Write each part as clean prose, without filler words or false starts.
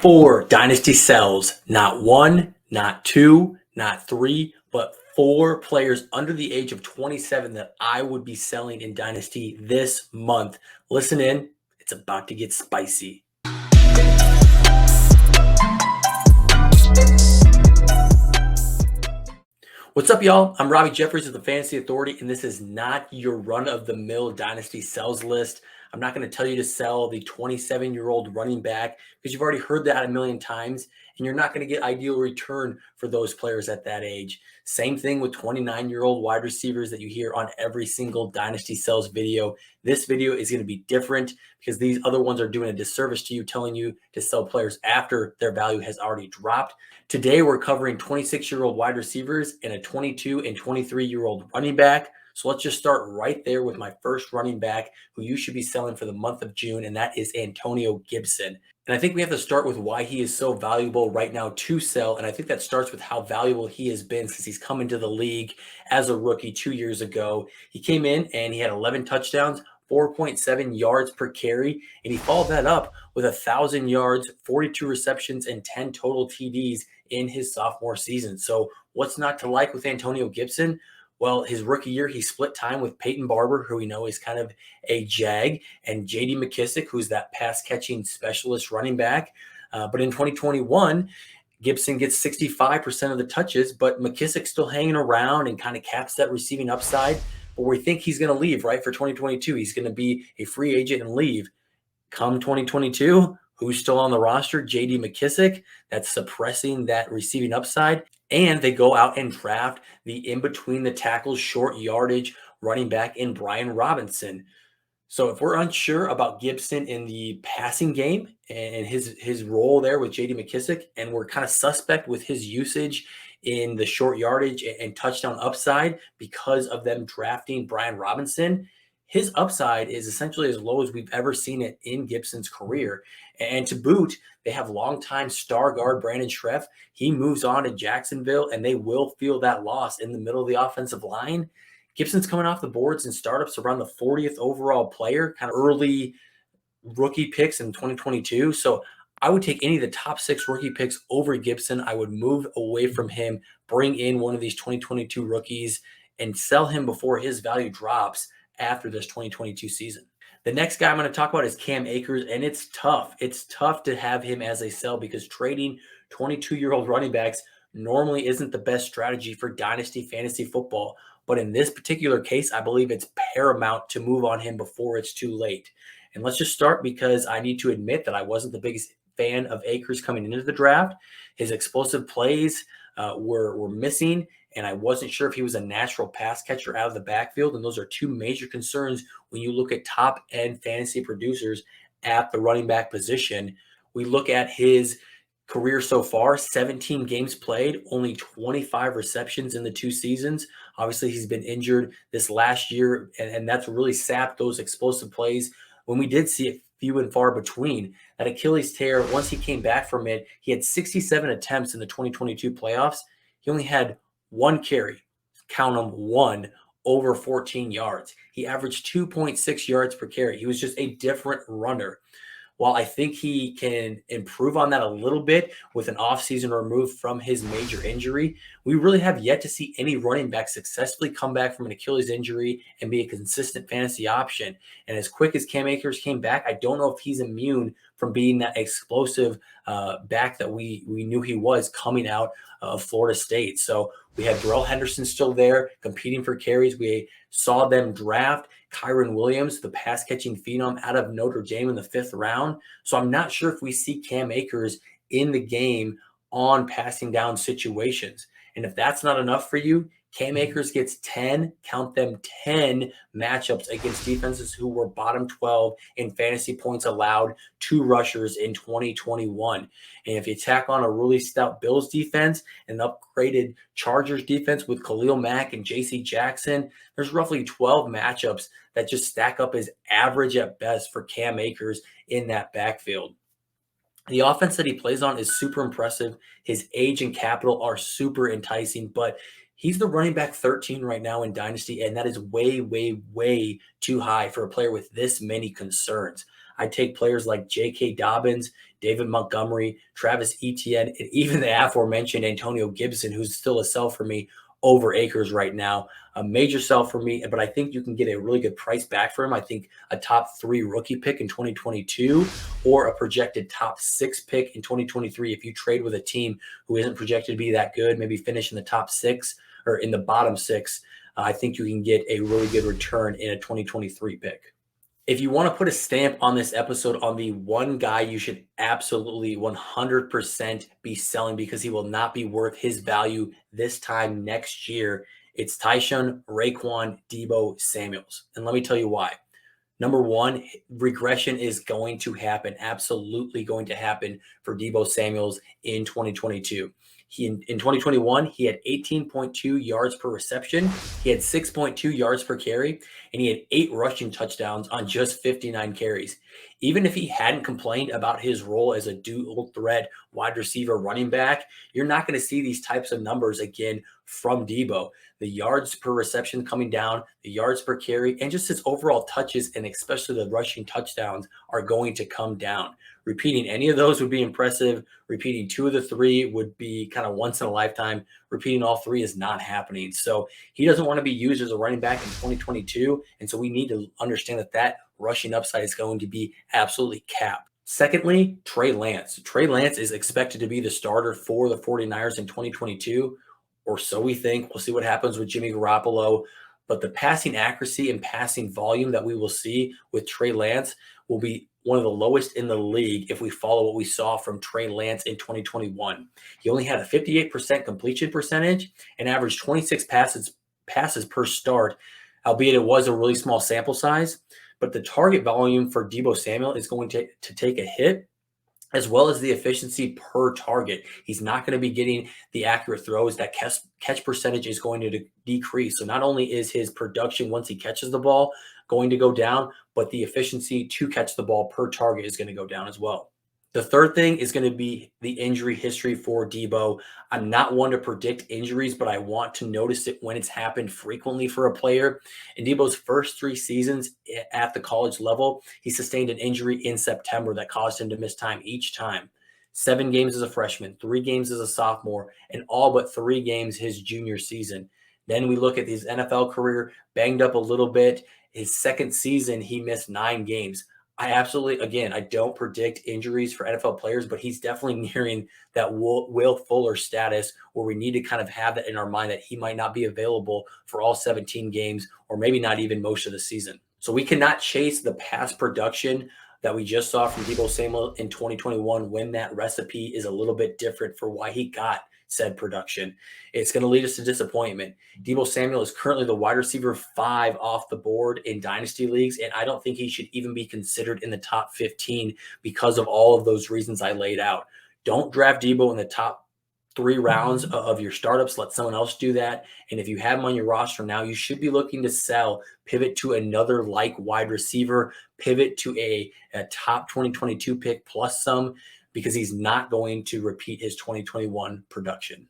4 dynasty sells, not 1, not 2, not 3, but 4 players under the age of 27 that I would be selling in dynasty this month. Listen in, it's about to get spicy. What's up, y'all? I'm Robby Jeffries of the Fantasy Authority, and this is not your run-of-the-mill dynasty sells list. I'm not going to tell you to sell the 27-year-old running back because you've already heard that a million times, and you're not going to get ideal return for those players at that age. Same thing with 29-year-old wide receivers that you hear on every single dynasty sells video. This video is going to be different because these other ones are doing a disservice to you, telling you to sell players after their value has already dropped. Today, we're covering 26-year-old wide receivers and a 22 and 23-year-old running back. So let's just start right there with my first running back who you should be selling for the month of June, and that is Antonio Gibson. And I think we have to start with why he is so valuable right now to sell, and I think that starts with how valuable he has been since he's come into the league as a rookie 2 years ago. He came in and he had 11 touchdowns, 4.7 yards per carry, and he followed that up with 1,000 yards, 42 receptions, and 10 total TDs in his sophomore season. So what's not to like with Antonio Gibson? Well, his rookie year, he split time with Peyton Barber, who we know is kind of a jag, and J.D. McKissic, who's that pass-catching specialist running back. But in 2021, Gibson gets 65% of the touches, but McKissic's still hanging around and kind of caps that receiving upside. But we think he's going to leave, right, for 2022. He's going to be a free agent and leave. Come 2022, who's still on the roster? J.D. McKissic. That's suppressing that receiving upside. And they go out and draft the in-between the tackles, short yardage running back in Brian Robinson. So if we're unsure about Gibson in the passing game and his role there with J.D. McKissic, and we're kind of suspect with his usage in the short yardage and touchdown upside because of them drafting Brian Robinson, his upside is essentially as low as we've ever seen it in Gibson's career. And to boot, they have longtime star guard Brandon Schreff. He moves on to Jacksonville, and they will feel that loss in the middle of the offensive line. Gibson's coming off the boards in startups around the 40th overall player, kind of early rookie picks in 2022. So I would take any of the top 6 rookie picks over Gibson. I would move away from him, bring in one of these 2022 rookies, and sell him before his value drops after this 2022 season. The next guy I'm going to talk about is Cam Akers, and it's tough. It's tough to have him as a sell because trading 22-year-old running backs normally isn't the best strategy for dynasty fantasy football. But in this particular case, I believe it's paramount to move on him before it's too late. And let's just start because I need to admit that I wasn't the biggest fan of Akers coming into the draft. His explosive plays were missing, and I wasn't sure if he was a natural pass catcher out of the backfield. And those are two major concerns when you look at top-end fantasy producers at the running back position. We look at his career so far, 17 games played, only 25 receptions in the 2 seasons. Obviously, he's been injured this last year, and that's really sapped those explosive plays when we did see it few and far between. That Achilles tear, once he came back from it, he had 67 attempts in the 2022 playoffs. He only had 1 carry, count them, 1, over 14 yards. He averaged 2.6 yards per carry. He was just a different runner. While I think he can improve on that a little bit with an offseason removed from his major injury, we really have yet to see any running back successfully come back from an Achilles injury and be a consistent fantasy option. And as quick as Cam Akers came back, I don't know if he's immune from being that explosive back that we knew he was coming out of Florida State. So we have Darrell Henderson still there competing for carries. We saw them draft Kyron Williams, the pass-catching phenom out of Notre Dame in the 5th round. So I'm not sure if we see Cam Akers in the game on passing down situations. And if that's not enough for you, Cam Akers gets 10, count them 10 matchups against defenses who were bottom 12 in fantasy points allowed to rushers in 2021. And if you tack on a really stout Bills defense and an upgraded Chargers defense with Khalil Mack and J.C. Jackson, there's roughly 12 matchups that just stack up as average at best for Cam Akers in that backfield. The offense that he plays on is super impressive. His age and capital are super enticing, but he's the running back 13 right now in Dynasty, and that is way, way, way too high for a player with this many concerns. I take players like J.K. Dobbins, David Montgomery, Travis Etienne, and even the aforementioned Antonio Gibson, who's still a sell for me over Akers right now. A major sell for me, but I think you can get a really good price back for him. I think a top 3 rookie pick in 2022 or a projected top 6 pick in 2023 if you trade with a team who isn't projected to be that good, maybe finish in the top 6 or in the bottom 6. I think you can get a really good return in a 2023 pick. If you want to put a stamp on this episode on the one guy you should absolutely 100% be selling because he will not be worth his value this time next year, it's Taishan, Rayquan, Debo, Samuels. And let me tell you why. Number one, regression is going to happen, absolutely going to happen for Debo Samuels in 2022. In 2021, he had 18.2 yards per reception. He had 6.2 yards per carry, and he had 8 rushing touchdowns on just 59 carries. Even if he hadn't complained about his role as a dual threat wide receiver running back, you're not going to see these types of numbers again from Debo. The yards per reception coming down, the yards per carry, and just his overall touches, and especially the rushing touchdowns, are going to come down. Repeating any of those would be impressive. Repeating 2 of the 3 would be kind of once in a lifetime. Repeating all 3 is not happening. So he doesn't want to be used as a running back in 2022. And so we need to understand that rushing upside is going to be absolutely capped. Secondly, Trey Lance. Trey Lance is expected to be the starter for the 49ers in 2022, or so we think. We'll see what happens with Jimmy Garoppolo. But the passing accuracy and passing volume that we will see with Trey Lance will be one of the lowest in the league if we follow what we saw from Trey Lance in 2021. He only had a 58% completion percentage and averaged 26 passes per start, albeit it was a really small sample size. But the target volume for Debo Samuel is going to take a hit, as well as the efficiency per target. He's not going to be getting the accurate throws. That catch percentage is going to decrease. So not only is his production once he catches the ball going to go down, but the efficiency to catch the ball per target is going to go down as well. The third thing is going to be the injury history for Debo. I'm not one to predict injuries, but I want to notice it when it's happened frequently for a player. In Debo's first 3 seasons at the college level, he sustained an injury in September that caused him to miss time each time. 7 games as a freshman, 3 games as a sophomore, and all but 3 games his junior season. Then we look at his NFL career, banged up a little bit. His second season, he missed 9 games. I don't predict injuries for NFL players, but he's definitely nearing that Will Fuller status where we need to kind of have that in our mind that he might not be available for all 17 games or maybe not even most of the season. So we cannot chase the past production that we just saw from Debo Samuel in 2021 when that recipe is a little bit different for why he got said production. It's going to lead us to disappointment. Debo Samuel is currently the wide receiver 5 off the board in dynasty leagues, and I don't think he should even be considered in the top 15 because of all of those reasons I laid out. Don't draft Debo in the top 3 rounds of your startups. Let someone else do that. And if you have him on your roster now, you should be looking to sell, pivot to another like wide receiver, pivot to a top 2022 pick plus some, because he's not going to repeat his 2021 production.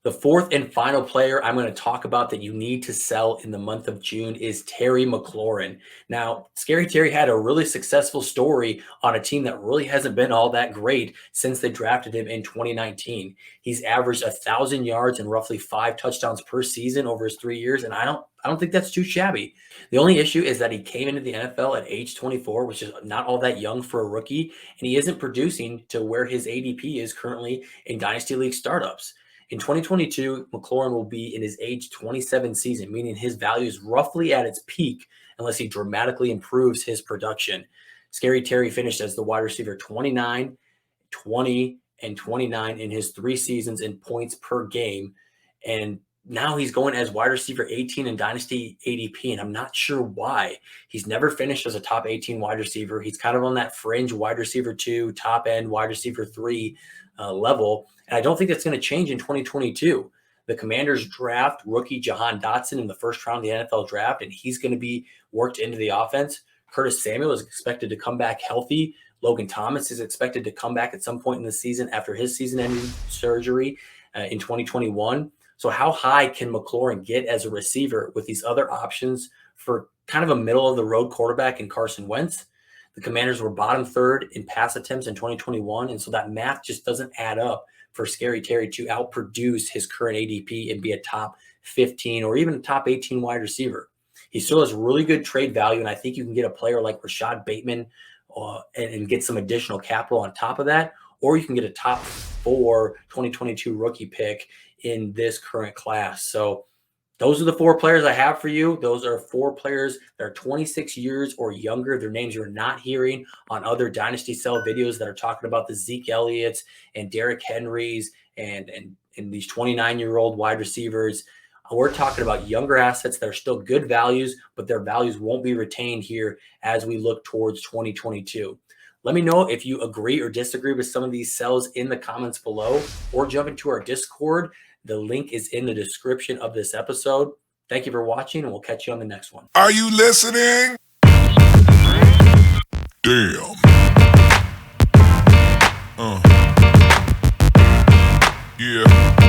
The fourth and final player I'm going to talk about that you need to sell in the month of June is Terry McLaurin. Now, Scary Terry had a really successful story on a team that really hasn't been all that great since they drafted him in 2019. He's averaged 1,000 yards and roughly 5 touchdowns per season over his 3 years, and I don't think that's too shabby. The only issue is that he came into the NFL at age 24, which is not all that young for a rookie, and he isn't producing to where his ADP is currently in Dynasty League startups. In 2022, Mclaurin will be in his age 27 season, meaning his value is roughly at its peak unless he dramatically improves his production. Scary Terry finished as the wide receiver 29, 20, and 29 in his 3 seasons in points per game. And now he's going as wide receiver 18 in Dynasty ADP, and I'm not sure why. He's never finished as a top 18 wide receiver. He's kind of on that fringe wide receiver 2, top end wide receiver 3 level. And I don't think that's going to change in 2022. The Commanders draft rookie Jahan Dotson in the first round of the NFL draft, and he's going to be worked into the offense. Curtis Samuel is expected to come back healthy. Logan Thomas is expected to come back at some point in the season after his season-ending surgery in 2021. So how high can McLaurin get as a receiver with these other options for kind of a middle-of-the-road quarterback in Carson Wentz? The Commanders were bottom third in pass attempts in 2021, and so that math just doesn't add up for Scary Terry to outproduce his current ADP and be a top 15 or even a top 18 wide receiver. He still has really good trade value, and I think you can get a player like Rashad Bateman and get some additional capital on top of that, or you can get a top 4 2022 rookie pick in this current class. So those are the 4 players I have for you. Those are 4 players that are 26 years or younger. Their names you're not hearing on other Dynasty Sell videos that are talking about the Zeke Elliott's and Derrick Henrys and these 29-year-old wide receivers. We're talking about younger assets that are still good values, but their values won't be retained here as we look towards 2022. Let me know if you agree or disagree with some of these sells in the comments below, or jump into our Discord. The link is in the description of this episode. Thank you for watching, and we'll catch you on the next one. Are you listening? Damn. Yeah.